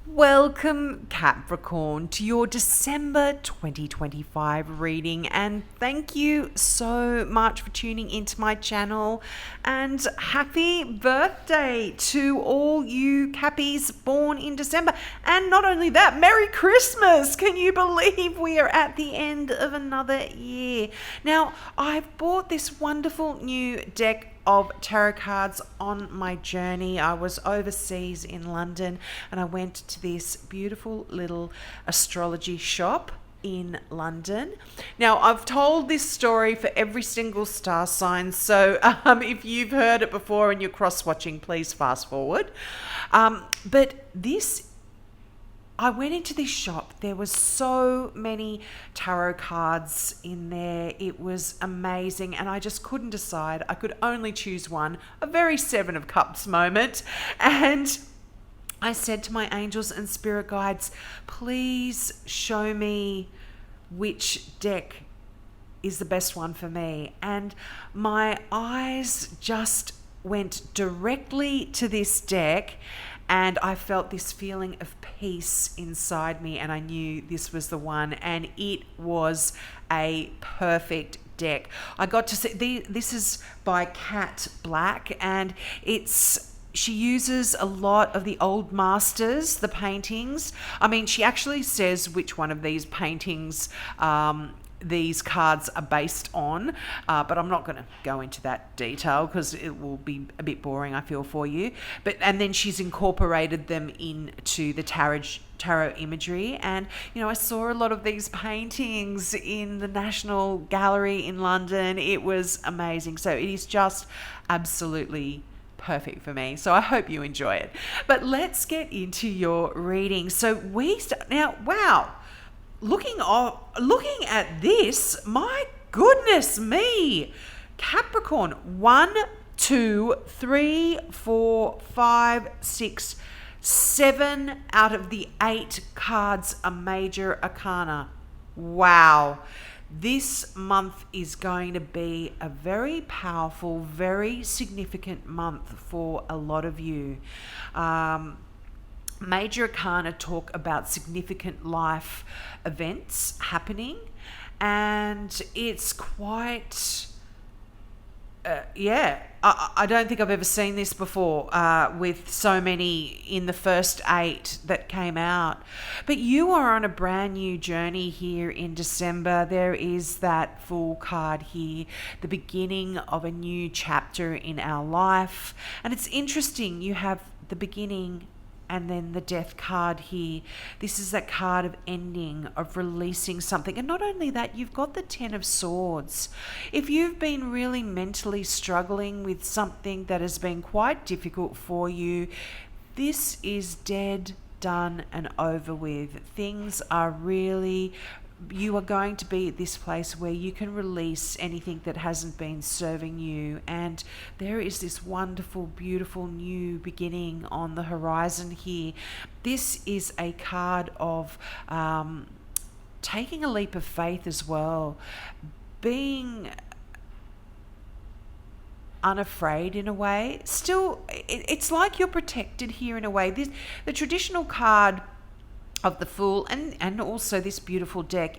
Welcome, Capricorn, to your December 2025 reading, and thank you so much for tuning into my channel. And happy birthday to all you Cappies born in December. And not only that, Merry Christmas! Can you believe we are at the end of another year? Now, I've bought this wonderful new deck of tarot cards on my journey. I was overseas in London and I went to this beautiful little astrology shop in London. Now, I've told this story for every single star sign, so if you've heard it before and you're cross-watching, please fast forward. But I went into this shop. There was so many tarot cards in there. It was amazing, and I just couldn't decide. I could only choose one. A very Seven of Cups moment. And I said to my angels and spirit guides, please show me which deck is the best one for me. And my eyes just went directly to this deck, and I felt this feeling of peace inside me, and I knew this was the one, and it was a perfect deck. I got to see, this is by Kat Black, and she uses a lot of the old masters, the paintings. I mean, she actually says which one of these paintings these cards are based on, but I'm not going to go into that detail because it will be a bit boring, I feel, for you. And then she's incorporated them into the tarot imagery, and I saw a lot of these paintings in the National Gallery in London. It was amazing. So it is just absolutely perfect for me. So I hope you enjoy it. But let's get into your reading. So now, wow. Looking at this, my goodness me, Capricorn, 1, 2, 3, 4, 5, 6, 7 out of the 8 cards are major arcana. Wow. This month is going to be a very powerful, very significant month for a lot of you. Major arcana talk about significant life events happening, and it's quite I don't think I've ever seen this before with so many in the first 8 that came out. But you are on a brand new journey here in December. There is that Fool card here, the beginning of a new chapter in our life. And it's interesting, you have the beginning and then the Death card here. This is that card of ending, of releasing something. And not only that, you've got the Ten of Swords. If you've been really mentally struggling with something that has been quite difficult for you, this is dead, done, and over with. Things are really... You are going to be at this place where you can release anything that hasn't been serving you, and there is this wonderful, beautiful new beginning on the horizon here. This is a card of taking a leap of faith as well, being unafraid in a way. Still, it's like you're protected here in a way. The traditional card of the Fool and also this beautiful deck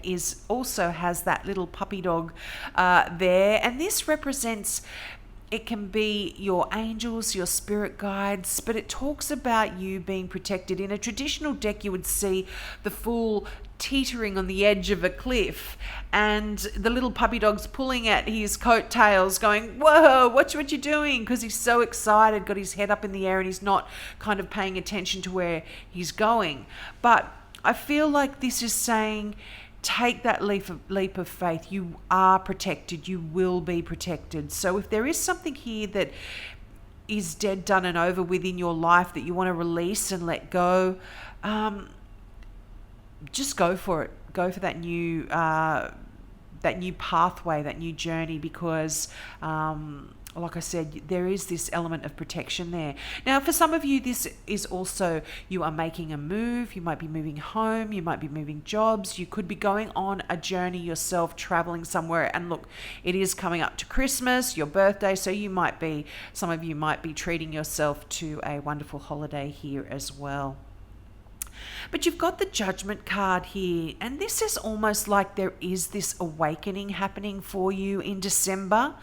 also has that little puppy dog there, and this represents, it can be your angels, your spirit guides, but it talks about you being protected. In a traditional deck, you would see the Fool teetering on the edge of a cliff, and the little puppy dog's pulling at his coattails going, whoa, what you doing? Because he's so excited, got his head up in the air, and he's not kind of paying attention to where he's going. But I feel like this is saying, take that leap of faith. You are protected. You will be protected. So if there is something here that is dead, done, and over within your life that you want to release and let go, just go for it. Go for that new pathway, that new journey, because like I said, there is this element of protection there. Now, for some of you, this is also, you are making a move. You might be moving home. You might be moving jobs. You could be going on a journey yourself, traveling somewhere. And look, it is coming up to Christmas, your birthday, so some of you might be treating yourself to a wonderful holiday here as well. But you've got the Judgment card here, and this is almost like there is this awakening happening for you in December.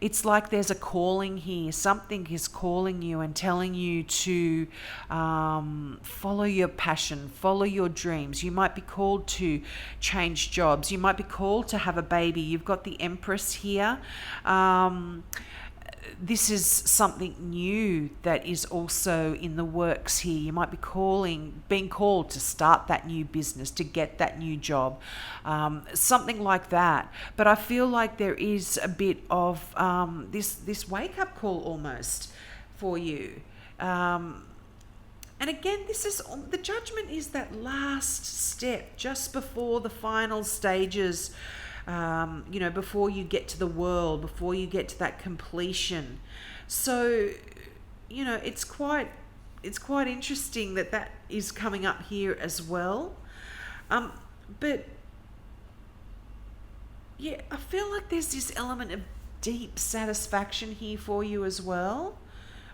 It's like there's a calling here. Something is calling you and telling you to follow your passion, follow your dreams. You might be called to change jobs. You might be called to have a baby. You've got the Empress here. This is something new that is also in the works here. You might be being called to start that new business, to get that new job, something like that. But I feel like there is a bit of this wake-up call almost for you. And again, the Judgment is that last step just before the final stages. Before you get to the world, before you get to that completion. So, it's quite interesting that is coming up here as well. But yeah, I feel like there's this element of deep satisfaction here for you as well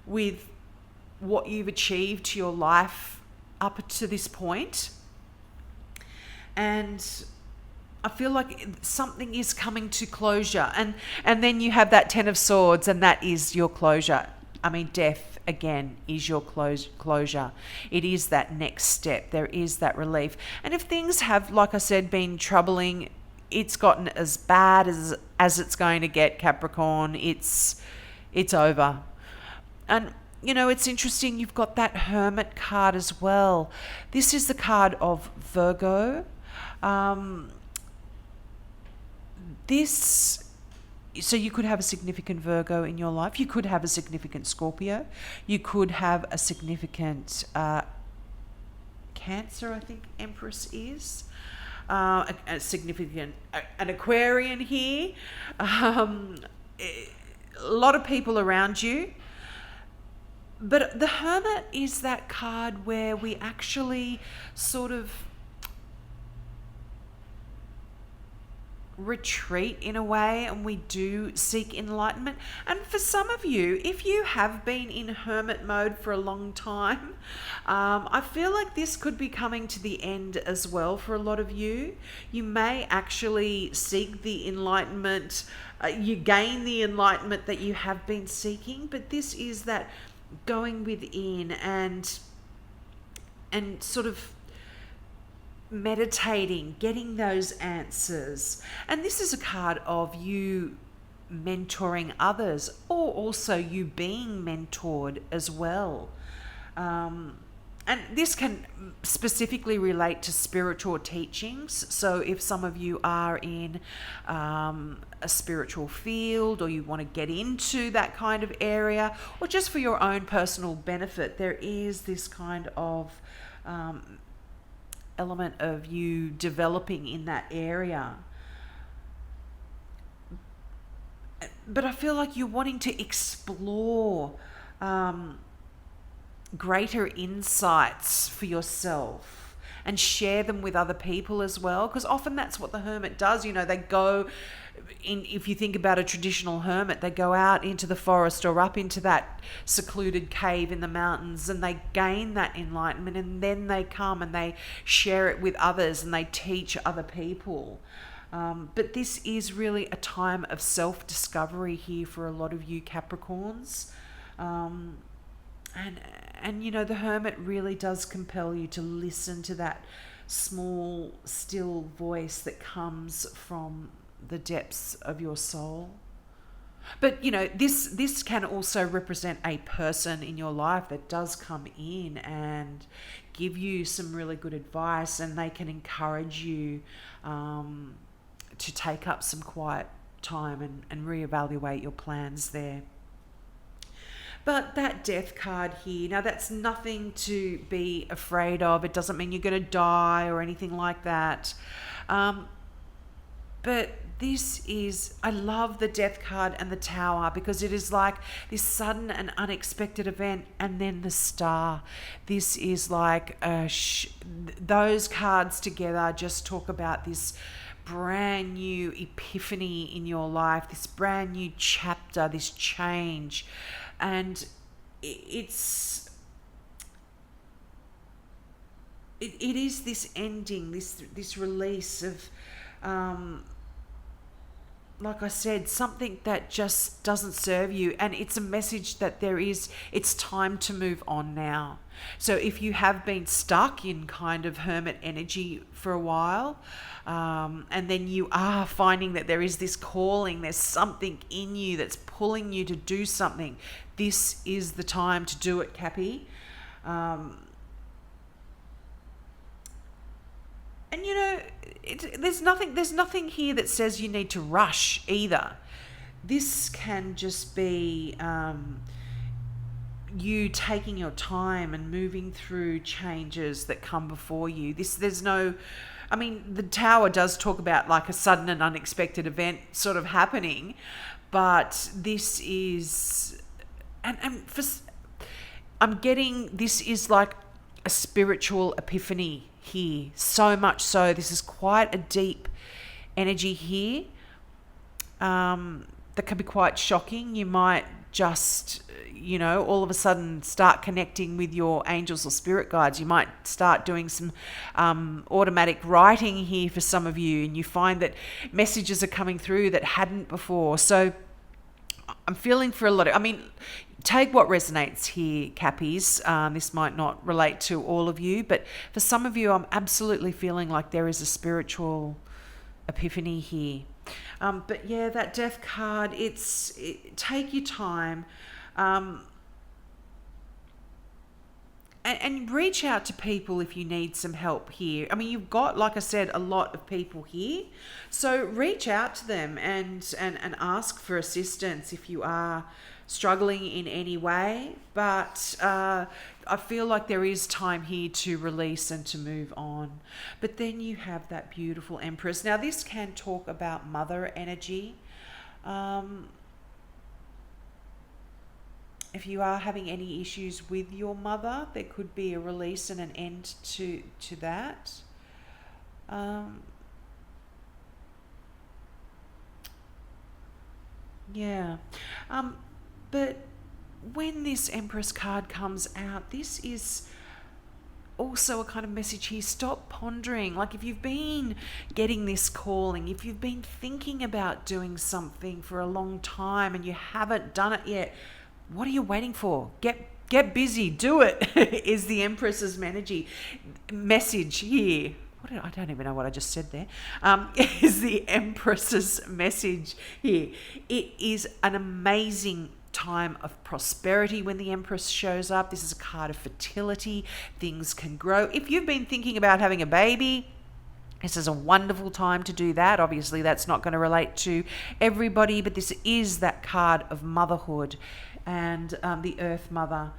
with what you've achieved to your life up to this point. And I feel like something is coming to closure, and then you have that Ten of Swords, and that is your closure. I mean, death again is your closure. It is that next step. There is that relief. And if things have, like I said, been troubling, it's gotten as bad as it's going to get, Capricorn. It's over. And it's interesting. You've got that Hermit card as well. This is the card of Virgo. So you could have a significant Virgo in your life. You could have a significant Scorpio. You could have a significant Cancer, I think Empress is. A significant, an Aquarian here. A lot of people around you. But the Hermit is that card where we actually sort of retreat in a way, and we do seek enlightenment. And for some of you, if you have been in hermit mode for a long time, I feel like this could be coming to the end as well for a lot of you. You may actually seek the enlightenment, you gain the enlightenment that you have been seeking, but this is that going within and sort of meditating, getting those answers. And this is a card of you mentoring others, or also you being mentored as well. And this can specifically relate to spiritual teachings. So if some of you are in a spiritual field, or you want to get into that kind of area, or just for your own personal benefit, there is this kind of element of you developing in that area. But I feel like you're wanting to explore greater insights for yourself and share them with other people as well, because often that's what the hermit does. They go in, if you think about a traditional hermit, they go out into the forest or up into that secluded cave in the mountains, and they gain that enlightenment, and then they come and they share it with others and they teach other people. But this is really a time of self-discovery here for a lot of you Capricorns. And the hermit really does compel you to listen to that small, still voice that comes from the depths of your soul. But this can also represent a person in your life that does come in and give you some really good advice, and they can encourage you to take up some quiet time and reevaluate your plans there. But that Death card here, now that's nothing to be afraid of. It doesn't mean you're going to die or anything like that. But this is, I love the Death card and the Tower, because it is like this sudden and unexpected event, and then the Star. This is like those cards together just talk about this brand new epiphany in your life, this brand new chapter, this change. And it's it is this ending, this release of, like I said, something that just doesn't serve you. And it's a message that it's time to move on now. So if you have been stuck in kind of hermit energy for a while, and then you are finding that there is this calling, there's something in you that's pulling you to do something, this is the time to do it, Cappy. And there's nothing here that says you need to rush either. This can just be you taking your time and moving through changes that come before you. There's no, I mean, the Tower does talk about like a sudden and unexpected event sort of happening, but this is, I'm getting, this is like a spiritual epiphany here. So much so, this is quite a deep energy here, that can be quite shocking. You might just, all of a sudden start connecting with your angels or spirit guides. You might start doing some automatic writing here for some of you, and you find that messages are coming through that hadn't before. So I'm feeling for a lot of, take what resonates here, Cappies. This might not relate to all of you, but for some of you, I'm absolutely feeling like there is a spiritual epiphany here. But yeah, that Death card, take your time, and reach out to people if you need some help here. You've got, like I said, a lot of people here, so reach out to them and ask for assistance if you are struggling in any way. But I feel like there is time here to release and to move on. But then you have that beautiful Empress. Now this can talk about mother energy. If you are having any issues with your mother, there could be a release and an end to that. But when this Empress card comes out, this is also a kind of message here. Stop pondering. Like, if you've been getting this calling, if you've been thinking about doing something for a long time and you haven't done it yet, what are you waiting for? Get busy, do it, is the Empress's message here. I don't even know what I just said there. Is the Empress's message here. It is an amazing time of prosperity when the Empress shows up. This is a card of fertility. Things can grow. If you've been thinking about having a baby, this is a wonderful time to do that. Obviously, that's not going to relate to everybody, but this is that card of motherhood and the Earth Mother.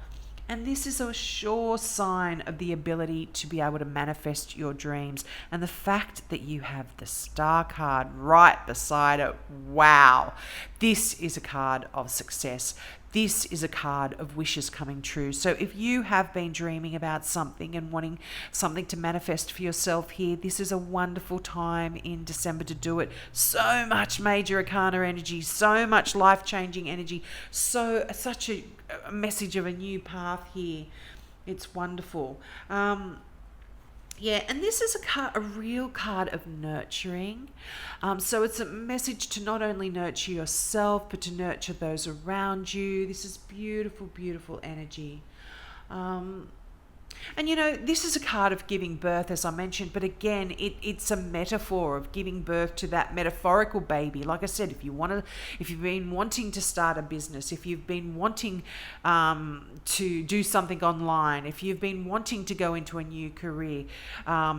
And this is a sure sign of the ability to be able to manifest your dreams. And the fact that you have the Star card right beside it, wow, this is a card of success. This is a card of wishes coming true. So if you have been dreaming about something and wanting something to manifest for yourself here, this is a wonderful time in December to do it. So much major arcana energy, so much life-changing energy, such a message of a new path here. It's wonderful. And this is a real card of nurturing. So it's a message to not only nurture yourself, but to nurture those around you. This is beautiful, beautiful energy. And this is a card of giving birth, as I mentioned, but again, it's a metaphor of giving birth to that metaphorical baby. Like I said, if you've been wanting to start a business, if you've been wanting to do something online, if you've been wanting to go into a new career,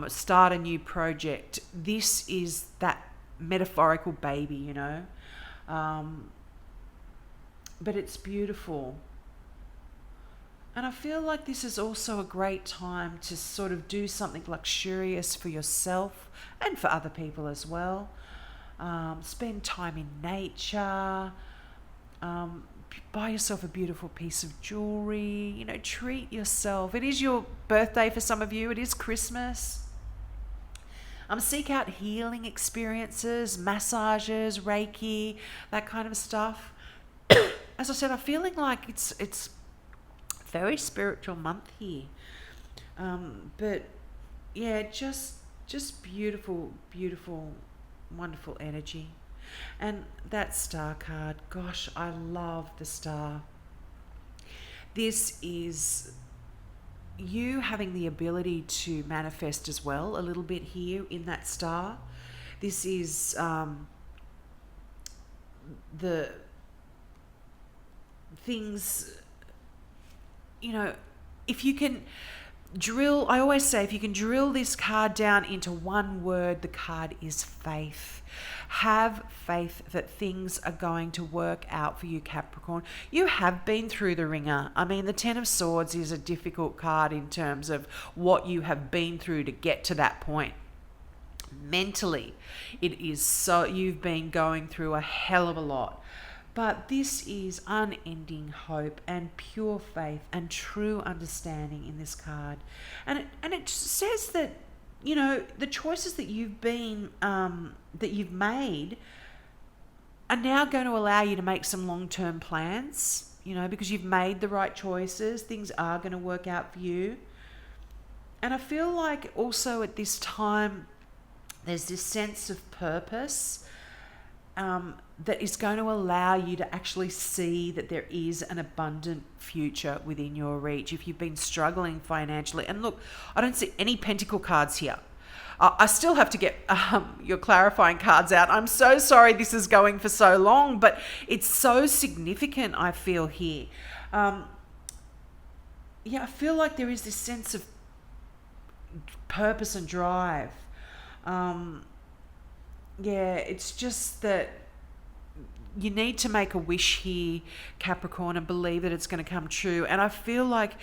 start a new project, this is that metaphorical baby, but it's beautiful. And I feel like this is also a great time to sort of do something luxurious for yourself and for other people as well. Spend time in nature. Buy yourself a beautiful piece of jewellery. Treat yourself. It is your birthday for some of you. It is Christmas. Seek out healing experiences, massages, Reiki, that kind of stuff. As I said, I'm feeling like it's very spiritual month here, but yeah, just beautiful, beautiful, wonderful energy. And that star card, gosh, I love the star. This is you having the ability to manifest as well, a little bit here in that star. This is the things, you know, if you can drill, I always say, if you can drill this card down into one word, the card is faith. Have faith that things are going to work out for you, Capricorn. You have been through the ringer. I mean, the Ten of Swords is a difficult card in terms of what you have been through to get to that point. Mentally, it is so, you've been going through a hell of a lot. But this is unending hope and pure faith and true understanding in this card. And it says that, you know, the choices that you've made are now going to allow you to make some long-term plans, you know, because you've made the right choices. Things are going to work out for you. And I feel like also at this time, there's this sense of purpose that is going to allow you to actually see that there is an abundant future within your reach. If you've been struggling financially, and look, I don't see any pentacle cards here. I still have to get your clarifying cards out. I'm so sorry this is going for so long, but it's so significant, I feel here. Yeah, I feel like there is this sense of purpose and drive. Yeah, it's just that you need to make a wish here, Capricorn, and believe that it's going to come true. And I feel like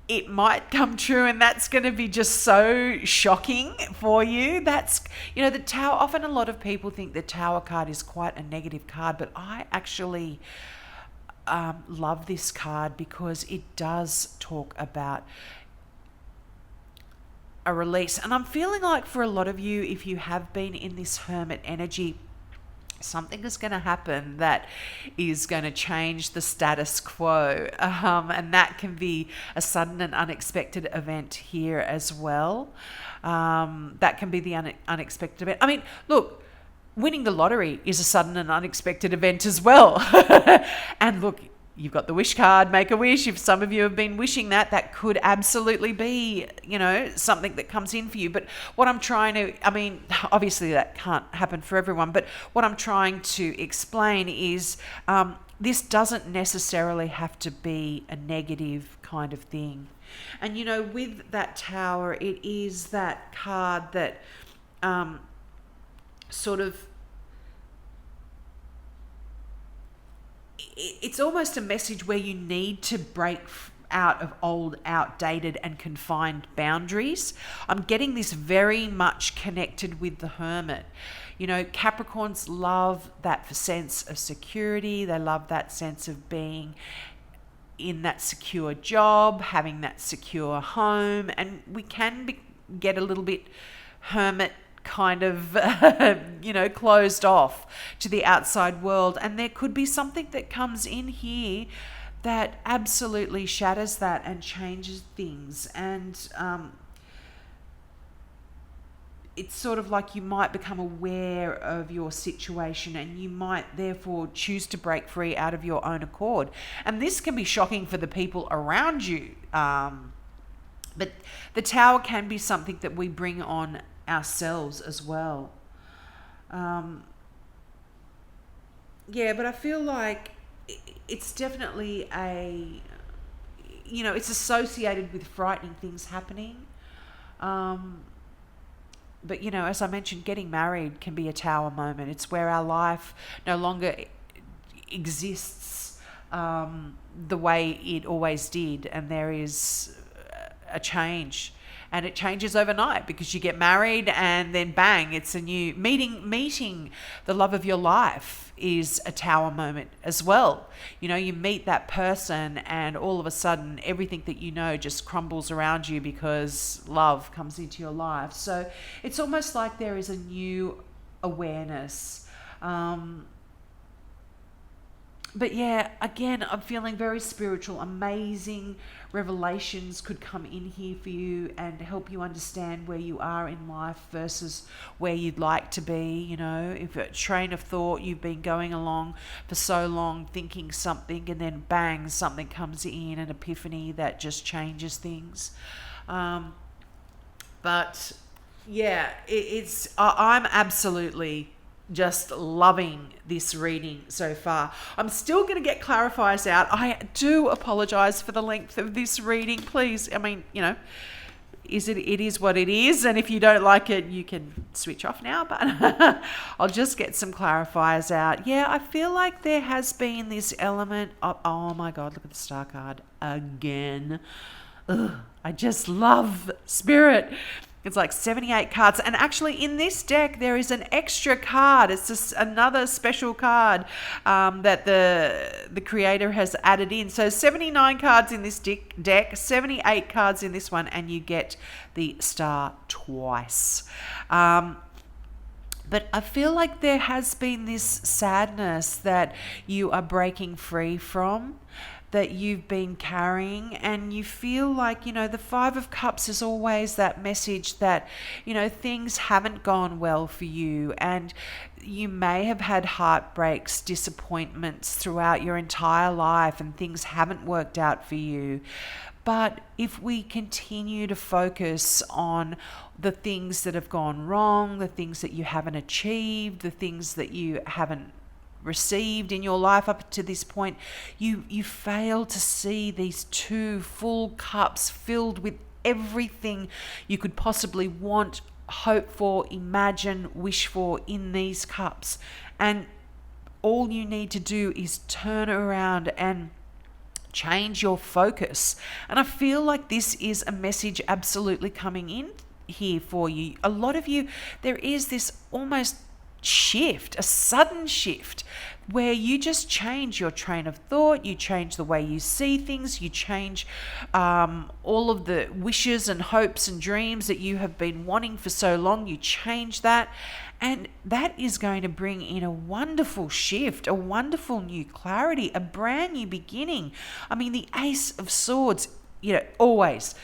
it might come true, and that's going to be just so shocking for you. That's, you know, the Tower, often a lot of people think the Tower card is quite a negative card, but I actually love this card because it does talk about a release. And I'm feeling like for a lot of you, if you have been in this hermit energy, something is going to happen that is going to change the status quo. And that can be a sudden and unexpected event here as well. That can be the unexpected event. I mean, look, winning the lottery is a sudden and unexpected event as well. And look, you've got the wish card, make a wish. If some of you have been wishing that, that could absolutely be, you know, something that comes in for you. But what I'm trying to, I mean, obviously that can't happen for everyone, but what I'm trying to explain is this doesn't necessarily have to be a negative kind of thing. And, you know, with that Tower, it is that card that sort of, it's almost a message where you need to break out of old, outdated and confined boundaries. I'm getting this very much connected with the Hermit. You know, Capricorns love that sense of security. They love that sense of being in that secure job, having that secure home. And we can get a little bit hermit kind of, you know, closed off to the outside world. And there could be something that comes in here that absolutely shatters that and changes things. And it's sort of like you might become aware of your situation and you might therefore choose to break free out of your own accord. And this can be shocking for the people around you. But the Tower can be something that we bring on ourselves as well. Yeah, but I feel like it's definitely a, you know, it's associated with frightening things happening. But, you know, as I mentioned, getting married can be a Tower moment. It's where our life no longer exists the way it always did, and there is a change. And it changes overnight because you get married and then bang, it's a new meeting the love of your life is a Tower moment as well. You know, you meet that person and all of a sudden everything that you know just crumbles around you because love comes into your life. So it's almost like there is a new awareness. But yeah, again, I'm feeling very spiritual. Amazing revelations could come in here for you and help you understand where you are in life versus where you'd like to be. You know, if a train of thought you've been going along for so long thinking something, and then bang, something comes in, an epiphany that just changes things. Um, but yeah, I'm absolutely just loving this reading so far. I'm still going to get clarifiers out. I do apologize for the length of this reading. Please, I mean, you know, it is what it is, and if you don't like it, you can switch off now, but I'll just get some clarifiers out. Yeah, I feel like there has been this element of, oh my god, look at the star card again. Ugh, I just love spirit. It's like 78 cards. And actually in this deck, there is an extra card. It's just another special card that the creator has added in. So 79 cards in this deck, 78 cards in this one, and you get the star twice. But I feel like there has been this sadness that you are breaking free from, that you've been carrying, and you feel like, you know, the Five of Cups is always that message that, you know, things haven't gone well for you, and you may have had heartbreaks, disappointments throughout your entire life, and things haven't worked out for you. But if we continue to focus on the things that have gone wrong, the things that you haven't achieved, the things that you haven't received in your life up to this point, you fail to see these two full cups filled with everything you could possibly want, hope for, imagine, wish for in these cups. And all you need to do is turn around and change your focus. And I feel like this is a message absolutely coming in here for you. A lot of you, there is this almost shift, a sudden shift, where you just change your train of thought, you change the way you see things, you change all of the wishes and hopes and dreams that you have been wanting for so long, you change that. And that is going to bring in a wonderful shift, a wonderful new clarity, a brand new beginning. I mean, the Ace of Swords, you know, always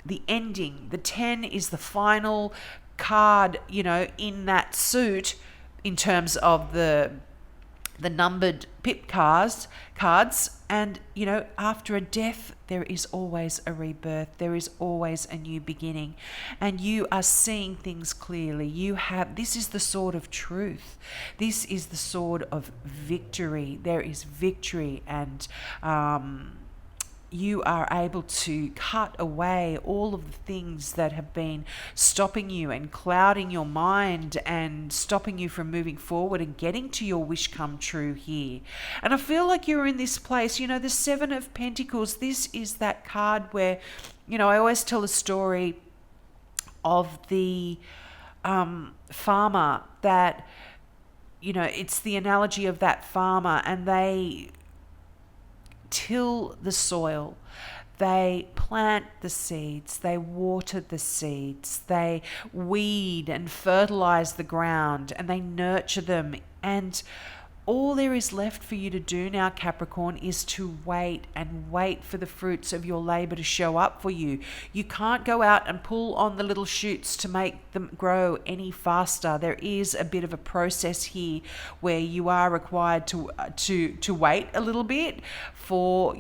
the ending. The 10 is the final card, you know, in that suit in terms of the numbered pip cards, and, you know, after a death there is always a rebirth, there is always a new beginning, and you are seeing things clearly. This is the sword of truth, this is the sword of victory. There is victory, and you are able to cut away all of the things that have been stopping you and clouding your mind and stopping you from moving forward and getting to your wish come true here. And I feel like you're in this place, you know, the Seven of Pentacles. This is that card where, you know, I always tell a story of the farmer that, you know, it's the analogy of that farmer, and they till the soil, they plant the seeds, they water the seeds, they weed and fertilize the ground, and they nurture them. And all there is left for you to do now, Capricorn, is to wait and wait for the fruits of your labor to show up for you. You can't go out and pull on the little shoots to make them grow any faster. There is a bit of a process here where you are required to wait a little bit for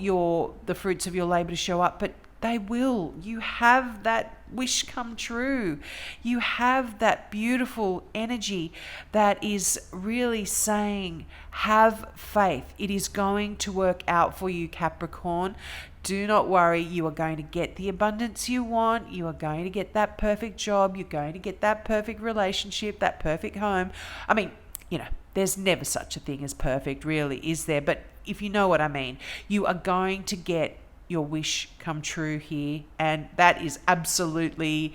the fruits of your labor to show up, but they will. You have that wish come true. You have that beautiful energy that is really saying, have faith. It is going to work out for you, Capricorn. Do not worry. You are going to get the abundance you want. You are going to get that perfect job. You're going to get that perfect relationship, that perfect home. I mean, you know, there's never such a thing as perfect, really, is there? But if you know what I mean, you are going to get your wish come true here, and that is absolutely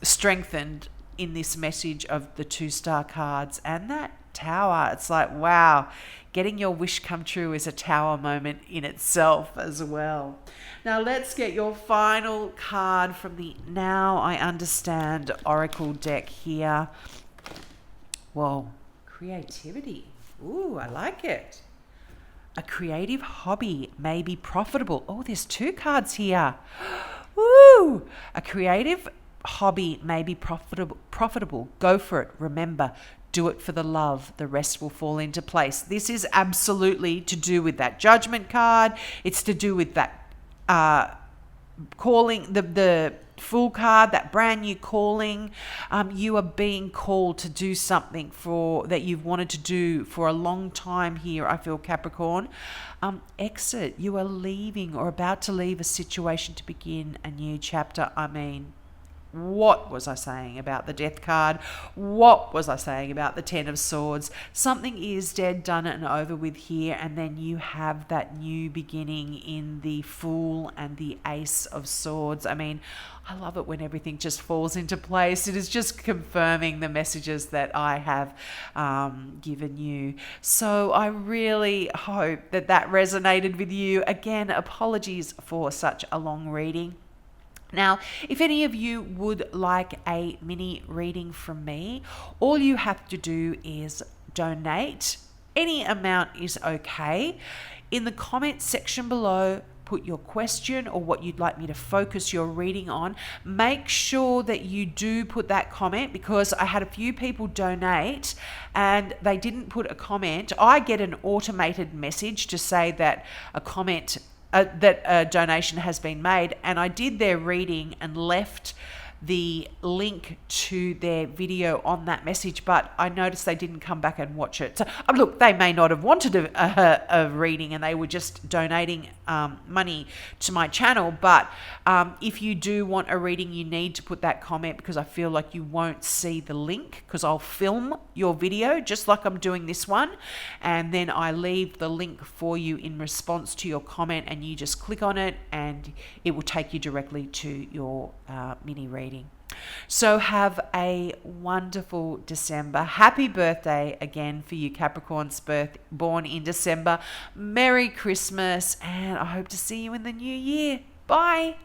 strengthened in this message of the 2-star cards and that tower. It's like, wow, getting your wish come true is a tower moment in itself as well. Now let's get your final card from the Now I Understand Oracle deck here. Whoa, creativity. Ooh, I like it. A creative hobby may be profitable. Oh, there's 2 cards here. Woo! A creative hobby may be profitable. Go for it. Remember, do it for the love. The rest will fall into place. This is absolutely to do with that Judgment card. It's to do with that calling, the Fool card, that brand new calling. You are being called to do something that you've wanted to do for a long time here, I feel, Capricorn. Exit. You are leaving or about to leave a situation to begin a new chapter. I mean, what was I saying about the Death card? What was I saying about the Ten of Swords? Something is dead, done, and over with here, and then you have that new beginning in the Fool and the Ace of Swords. I mean, I love it when everything just falls into place. It is just confirming the messages that I have given you. So I really hope that resonated with you. Again, apologies for such a long reading. Now, if any of you would like a mini reading from me, all you have to do is donate. Any amount is okay. In the comment section below, put your question or what you'd like me to focus your reading on. Make sure that you do put that comment, because I had a few people donate and they didn't put a comment. I get an automated message to say that that a donation has been made, and I did their reading and left the link to their video on that message, but I noticed they didn't come back and watch it. So look, they may not have wanted a reading and they were just donating money to my channel, but if you do want a reading, you need to put that comment, because I feel like you won't see the link, because I'll film your video just like I'm doing this one, and then I leave the link for you in response to your comment, and you just click on it and it will take you directly to your mini reading. So have a wonderful December. Happy birthday again for you Capricorns born in December. Merry Christmas, and I hope to see you in the new year. Bye.